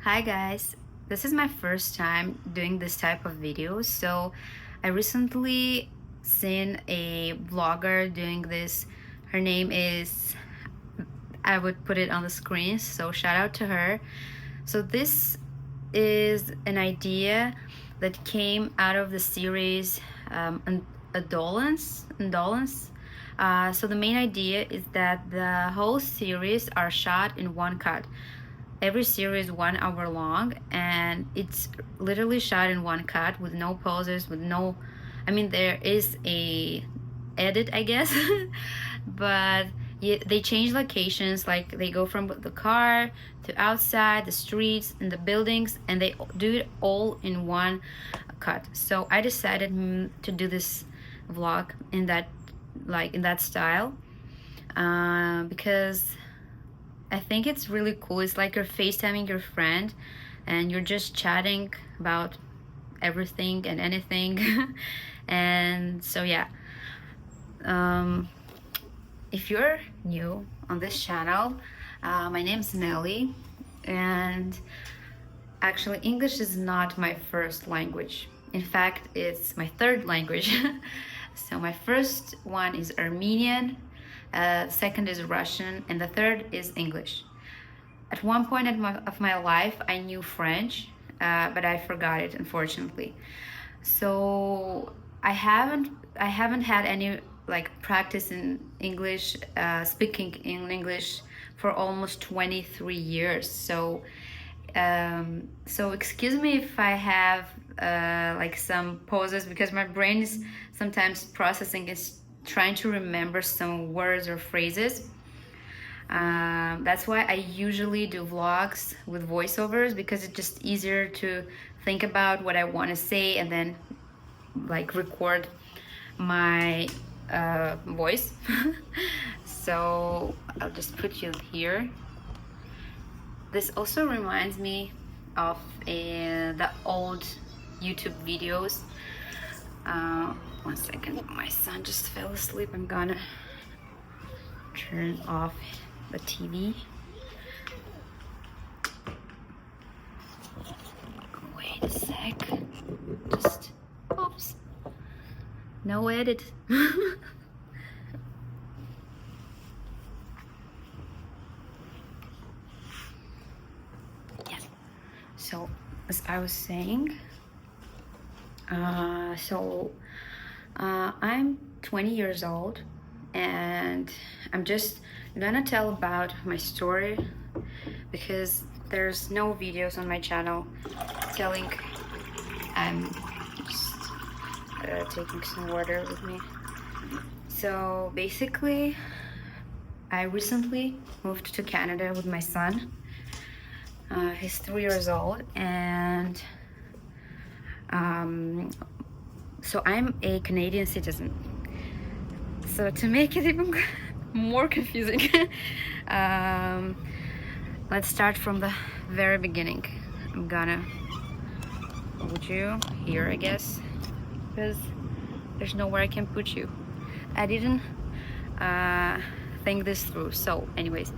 Hi guys, this is my first time doing this type of videos. So I recently seen a vlogger doing this. Her name is, I would put it on the screen, so shout out to her. So this is an idea that came out of the series Indolence. So the main idea is that the whole series are shot in one cut. Every series 1 hour long, and it's literally shot in one cut with no pauses, with no, I mean, there is a edit, I guess, but yeah, they change locations, like they go from the car to outside, the streets and the buildings, and they do it all in one cut. So I decided to do this vlog in that style, because I think it's really cool. It's like you're FaceTiming your friend and you're just chatting about everything and anything. And so yeah, if you're new on this channel, my name's Nelly, and actually English is not my first language. In fact, it's my third language. So my first one is Armenian, second is Russian, and the third is English. At one point of my life, I knew French, but I forgot it, unfortunately. So I haven't had any practice in English, speaking in English for almost 23 years. So excuse me if I have some pauses, because my brain is sometimes processing, is trying to remember some words or phrases. That's why I usually do vlogs with voiceovers, because it's just easier to think about what I want to say and then record my voice. So I'll just put you here. This also reminds me of the old YouTube videos. One second, my son just fell asleep. I'm gonna turn off the TV. Wait a sec. Just, oops. No edit. Yes. So, as I was saying, I'm 20 years old, and I'm just gonna tell about my story, because there's no videos on my channel telling. I'm just taking some water with me. So basically, I recently moved to Canada with my son. He's 3 years old, and so I'm a Canadian citizen. So to make it even more confusing, let's start from the very beginning. I'm gonna put you here, I guess, because there's nowhere I can put you. I didn't think this through. So anyways,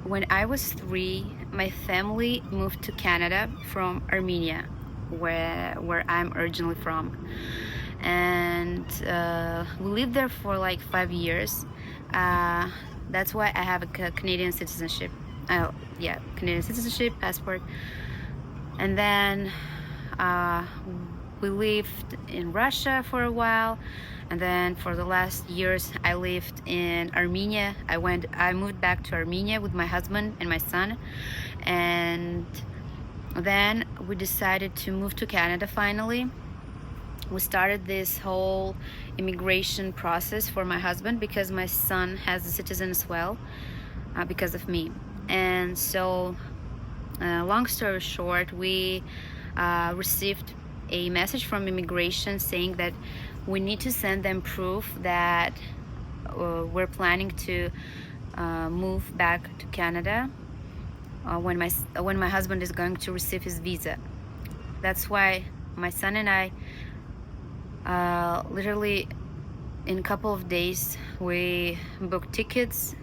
when I was 3, my family moved to Canada from Armenia, where I'm originally from, and we lived there for 5 years. That's why I have a Canadian citizenship. Yeah, Canadian citizenship passport. And then we lived in Russia for a while, and then for the last years I lived in Armenia. I moved back to Armenia with my husband and my son, and then we decided to move to Canada finally. We started this whole immigration process for my husband, because my son has a citizen as well, because of me. And so long story short, we received a message from immigration saying that we need to send them proof that we're planning to move back to Canada when my husband is going to receive his visa. That's why my son and I literally in a couple of days we booked tickets,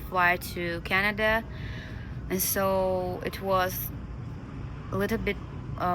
fly to Canada, And so it was a little bit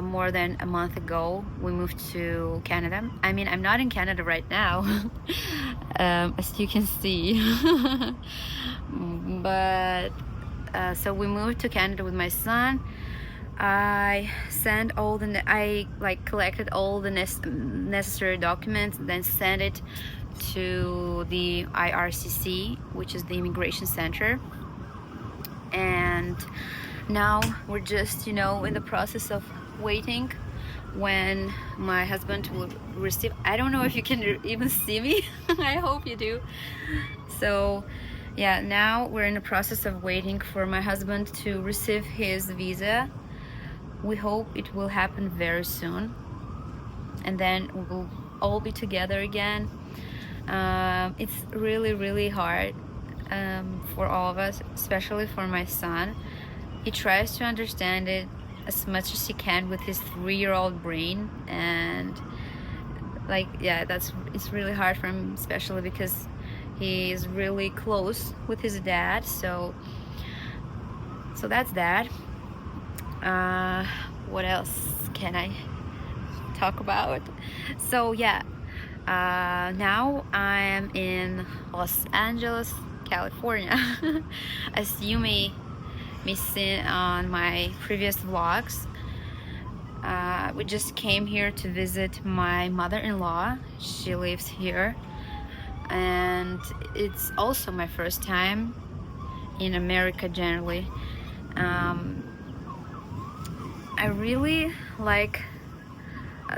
more than a month ago we moved to Canada. I mean, I'm not in Canada right now, as you can see. But so we moved to Canada with my son. I collected all the necessary documents, then sent it to the IRCC, which is the immigration center. And now we're just, in the process of waiting when my husband will receive. I don't know if you can even see me. I hope you do. So yeah, now we're in the process of waiting for my husband to receive his visa. We hope it will happen very soon, and then we will all be together again. It's really, really hard for all of us, especially for my son. He tries to understand it as much as he can with his 3-year-old brain, and it's really hard for him, especially because he is really close with his dad. So that's that. What else can I talk about? So yeah, now I am in Los Angeles, California. As you may see on my previous vlogs, we just came here to visit my mother-in-law. She lives here, and it's also my first time in America generally. I really like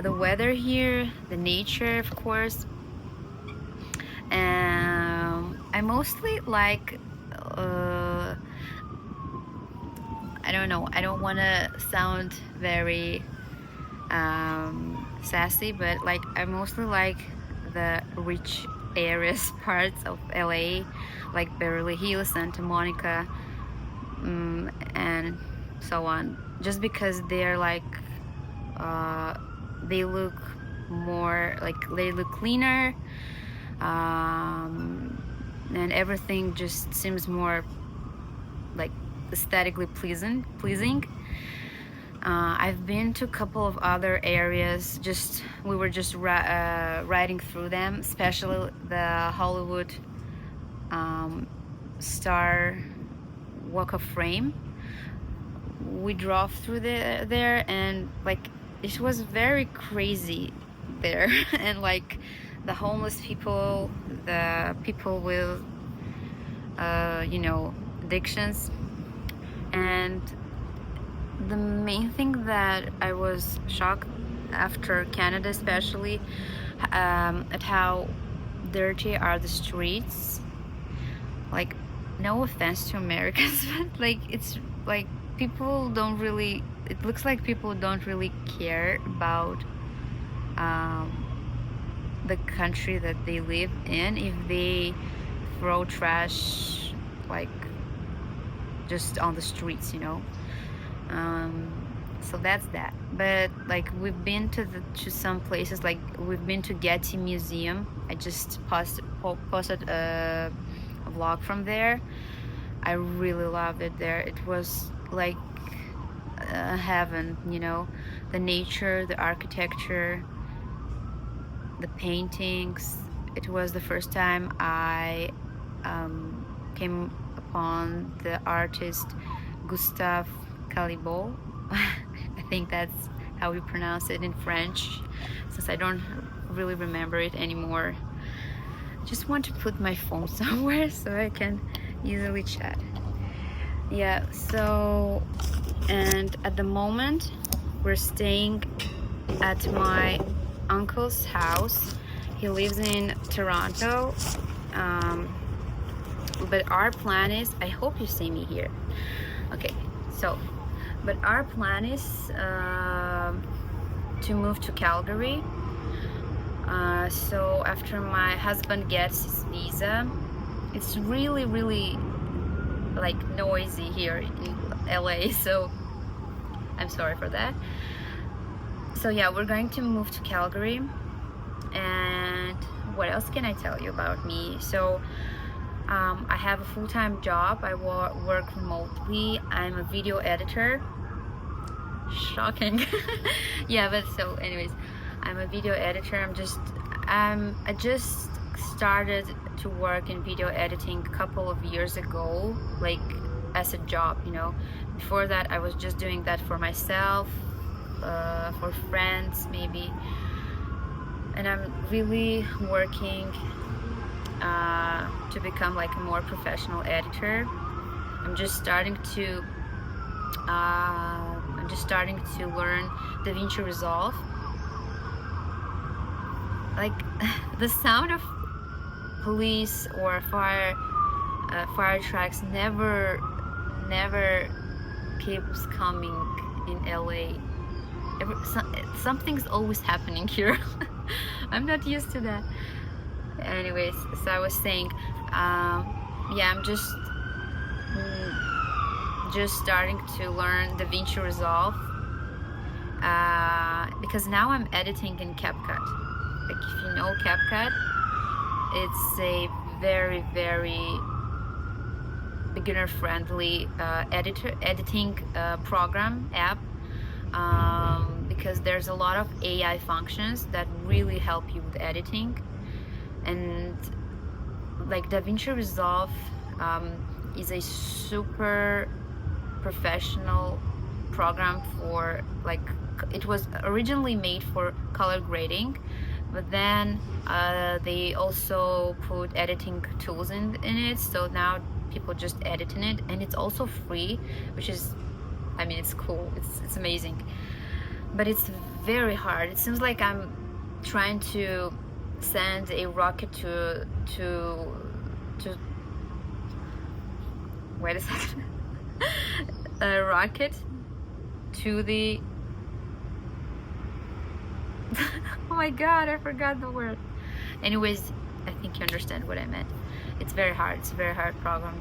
the weather here, the nature, of course. I mostly like, I don't know, I don't want to sound very sassy, but I mostly like the rich areas, parts of LA, like Beverly Hills, Santa Monica, and so on, just because they're they look more they look cleaner, and everything just seems more aesthetically pleasing. I've been to a couple of other areas, we were just riding through them, especially the Hollywood Star Walk of Fame. We drove through there, and it was very crazy there. And the homeless people, the people with addictions. And the main thing that I was shocked after Canada, especially, at how dirty are the streets. No offense to Americans, but it's people don't really, it looks like people don't really care about the country that they live in if they throw trash just on the streets, so that's that. But we've been to some places, we've been to Getty Museum. I just posted a vlog from there. I really loved it there. It was heaven, the nature, the architecture, the paintings. It was the first time I came upon the artist Gustave Caillebotte. I think that's how we pronounce it in French, since I don't really remember it anymore. Just want to put my phone somewhere so I can easily chat. Yeah, so, and at the moment we're staying at my uncle's house. He lives in Toronto, but our plan is, I hope you see me here. Okay, so, but our plan is to move to Calgary. So after my husband gets his visa, it's really, really noisy here in LA, so I'm sorry for that. So yeah, we're going to move to Calgary. And what else can I tell you about me? So I have a full-time job. I work remotely. I'm a video editor. Shocking. Yeah, but so anyways, I'm a video editor. I just started to work in video editing a couple of years ago, like as a job, you know. Before that, I was just doing that for myself, for friends maybe, and I'm really working to become like a more professional editor. I'm just starting to learn DaVinci Resolve. Like the sound of police or fire trucks never keeps coming in LA. Something's always happening here. I'm not used to that. Anyways, so I was saying, yeah, I'm just starting to learn DaVinci Resolve, because now I'm editing in CapCut. Like, if you know CapCut, it's a very beginner-friendly editing program app, because there's a lot of AI functions that really help you with editing. And like DaVinci Resolve is a super professional program for, like, it was originally made for color grading, but then they also put editing tools in it, so now people just edit in it, and it's also free, which is, I mean, it's cool, it's amazing, but it's very hard. It seems like I'm trying to send a rocket to wait a second. A rocket to the oh my god, I forgot the word. Anyways, I think you understand what I meant. It's very hard. It's a very hard program,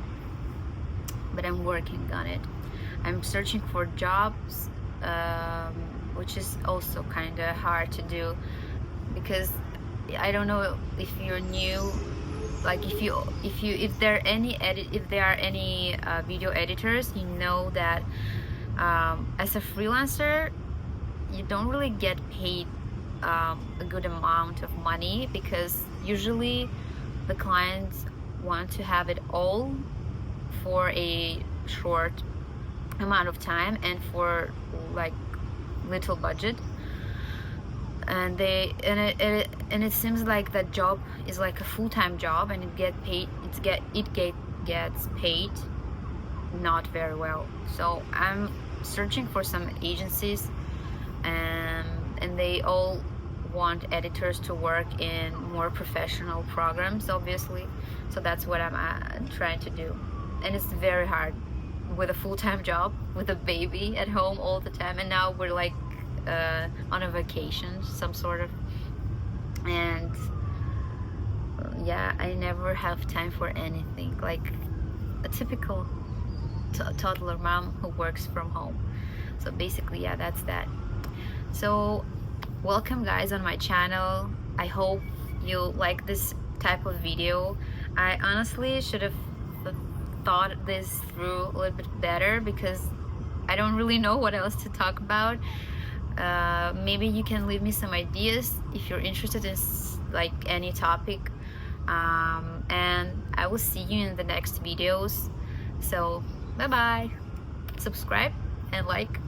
but I'm working on it. I'm searching for jobs, which is also kind of hard to do, because I don't know if you're new, like if there are any video editors, you know that as a freelancer you don't really get paid a good amount of money, because usually the clients want to have it all for a short amount of time and for like little budget, and it seems like that job is like a full-time job, and it gets paid not very well. So I'm searching for some agencies, and they all want editors to work in more professional programs, obviously. So that's what I'm trying to do, and it's very hard with a full-time job, with a baby at home all the time, and now we're like on a vacation, some sort of, and yeah, I never have time for anything, like a typical toddler mom who works from home. So basically, yeah, that's that. So welcome guys on my channel. I hope you like this type of video. I honestly should have thought this through a little bit better, because I don't really know what else to talk about. Maybe you can leave me some ideas if you're interested in like any topic, and I will see you in the next videos. So bye bye, subscribe and like.